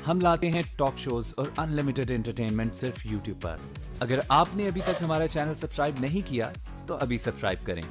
हम लाते हैं talk shows और अनलिमिटेड एंटरटेनमेंट सिर्फ यूट्यूब पर। अगर आपने अभी तक हमारा चैनल सब्सक्राइब नहीं किया तो अभी सब्सक्राइब करें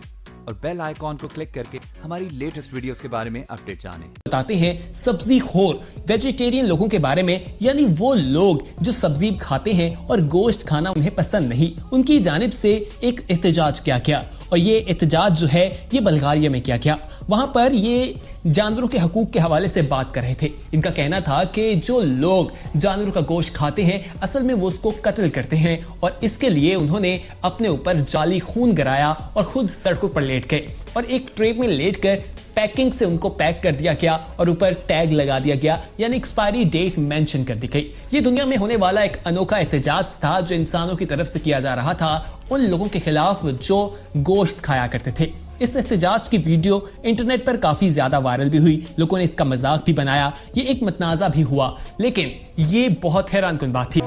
और बेल आइकॉन को क्लिक करके हमारी लेटेस्ट वीडियोस के बारे में अपडेट जानें। बताते हैं सब्जी खोर वेजिटेरियन लोगों के बारे में, यानी वो लोग जो सब्जी खाते हैं और गोश्त खाना उन्हें पसंद नहीं। उनकी जानिब से एक एहतजाज किया गया और ये एहतजाज जो है ये बल्गारिया में किया गया। वहां पर ये जानवरों के हकूक के हवाले से बात कर रहे थे। इनका कहना था कि जो लोग जानवरों का गोश्त खाते हैं असल में वो उसको कत्ल करते हैं और इसके लिए उन्होंने अपने ऊपर जाली खून गिराया और खुद सड़कों पर लेट गए और एक ट्रे में लेटकर पैकिंग से उनको पैक कर दिया गया और ऊपर टैग लगा दिया गया, यानी एक्सपायरी डेट मेंशन कर दी गई। ये दुनिया में होने वाला एक अनोखा एहतजाज था जो इंसानों की तरफ से किया जा रहा था उन लोगों के खिलाफ जो गोश्त खाया करते थे। इस एहतजाज की वीडियो इंटरनेट पर काफी ज्यादा वायरल भी हुई, लोगों ने इसका मजाक भी बनाया, ये एक मतनाजा भी हुआ, लेकिन ये बहुत हैरानकुन बात थी।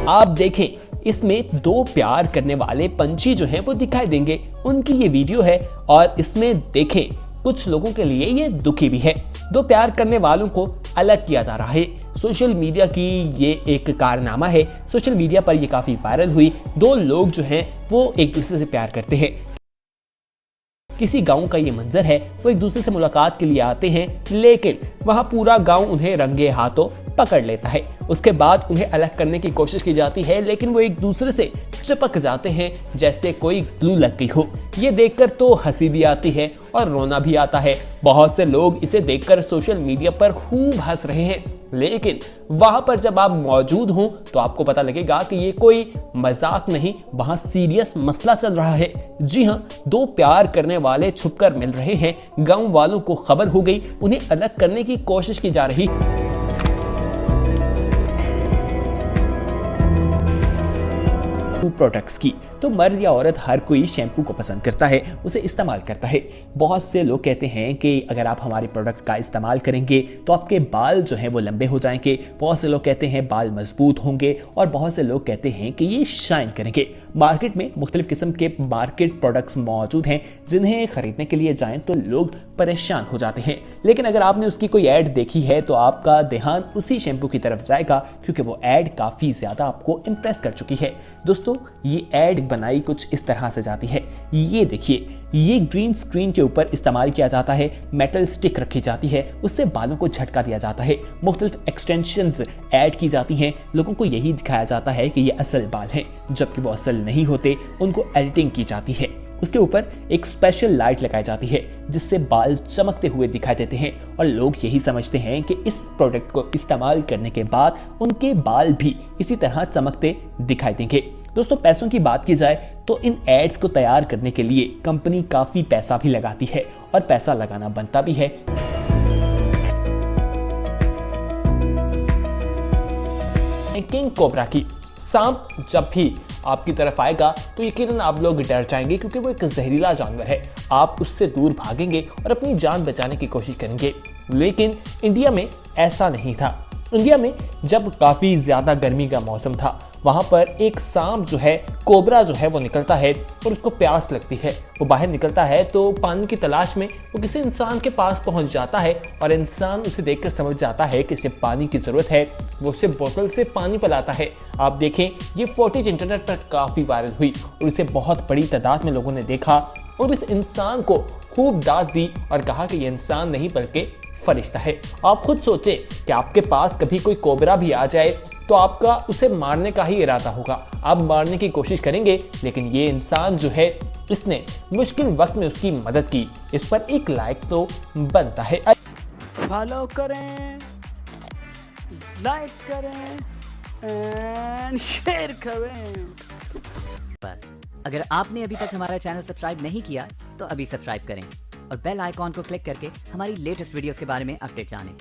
आप देखें, इसमें दो प्यार करने वाले पंछी जो हैं वो दिखाई देंगे। उनकी ये वीडियो है और इसमें देखें कुछ लोगों के लिए ये दुखी भी है। दो प्यार करने वालों को अलग किया जा रहा है। सोशल मीडिया की ये एक कारनामा है। सोशल मीडिया पर ये काफी वायरल हुई। दो लोग जो हैं वो एक दूसरे से प्यार करते हैं। किसी गांव का ये मंजर है, वो एक दूसरे से मुलाकात के लिए आते हैं, लेकिन वहां पूरा गांव उन्हें रंगे हाथों पकड़ लेता है। उसके बाद उन्हें अलग करने की कोशिश की जाती है, लेकिन वो एक दूसरे से चिपक जाते हैं जैसे कोई ग्लू लग गई हो। ये देखकर तो हंसी भी आती है और रोना भी आता है। बहुत से लोग इसे देखकर सोशल मीडिया पर खूब हंस रहे हैं, लेकिन वहां पर जब आप मौजूद हो तो आपको पता लगेगा कि ये कोई मजाक नहीं, वहां सीरियस मसला चल रहा है। जी हां, दो प्यार करने वाले छुपकर मिल रहे हैं। गांव वालों को खबर हो गई, उन्हें अलग करने की कोशिश की जा रही। प्रोडक्ट्स की तो मर्द या औरत हर कोई शैम्पू को पसंद करता है, उसे इस्तेमाल करता है। बहुत से लोग कहते हैं कि अगर आप हमारे प्रोडक्ट्स का इस्तेमाल करेंगे तो आपके बाल जो हैं वो लंबे हो जाएंगे। बहुत से लोग कहते हैं बाल मजबूत होंगे और बहुत से लोग कहते हैं कि ये शाइन करेंगे। मार्केट में मुख्तलिफ किस्म के मार्केट प्रोडक्ट्स मौजूद हैं जिन्हें खरीदने के लिए जाएं तो लोग परेशान हो जाते हैं, लेकिन अगर आपने उसकी कोई ऐड देखी है तो आपका ध्यान उसी शैम्पू की तरफ जाएगा क्योंकि वो ऐड काफी ज्यादा आपको इंप्रेस कर चुकी है। दोस्तों, ये ऐड बनाई कुछ इस तरह से जाती है। ये देखिए, ये ग्रीन स्क्रीन के ऊपर इस्तेमाल किया जाता है। मेटल स्टिक रखी जाती है, उससे बालों को झटका दिया जाता है। मुख्तलिफ एक्सटेंशंस ऐड की जाती हैं। लोगों को यही दिखाया जाता है कि ये असल बाल हैं, जबकि वो असल नहीं होते। उनको एडिटिंग की जाती है। उसके ऊपर एक स्पेशल लाइट लगाई जाती है जिससे बाल चमकते हुए दिखाई देते हैं और लोग यही समझते हैं कि इस प्रोडक्ट को इस्तेमाल करने के बाद उनके बाल भी इसी तरह चमकते दिखाई देंगे। दोस्तों, पैसों की बात की जाए तो इन एड्स को तैयार करने के लिए कंपनी काफी पैसा भी लगाती है और पैसा लगाना बनता भी है। किंग कोबरा की सांप जब भी आपकी तरफ आएगा तो यकीनन आप लोग डर जाएंगे क्योंकि वो एक जहरीला जानवर है। आप उससे दूर भागेंगे और अपनी जान बचाने की कोशिश करेंगे, लेकिन इंडिया में ऐसा नहीं था। इंडिया में जब काफी ज्यादा गर्मी का मौसम था, वहां पर एक सांप जो है, कोबरा जो है वो निकलता है और उसको प्यास लगती है। वो बाहर निकलता है तो पानी की तलाश में वो किसी इंसान के पास पहुंच जाता है और इंसान उसे देखकर समझ जाता है कि इसे पानी की जरूरत है। वो उसे बोतल से पानी पिलाता है। आप देखें, ये फुटेज इंटरनेट पर काफी वायरल हुई और इसे बहुत बड़ी तादाद में लोगों ने देखा और इस इंसान को खूब डांट दी और कहा कि ये इंसान नहीं बल्कि फरिश्ता है। आप खुद सोचें कि आपके पास कभी कोई कोबरा भी आ जाए तो आपका उसे मारने का ही इरादा होगा। आप मारने की कोशिश करेंगे, लेकिन ये इंसान जो है इसने मुश्किल वक्त में उसकी मदद की। इस पर एक लाइक तो बनता है। फॉलो करें, लाइक करें एंड शेयर करें। अगर आपने अभी तक हमारा चैनल सब्सक्राइब नहीं किया तो अभी सब्सक्राइब करें और बेल आइकॉन को क्लिक करके हमारी लेटेस्ट वीडियोस के बारे में अपडेट जानें।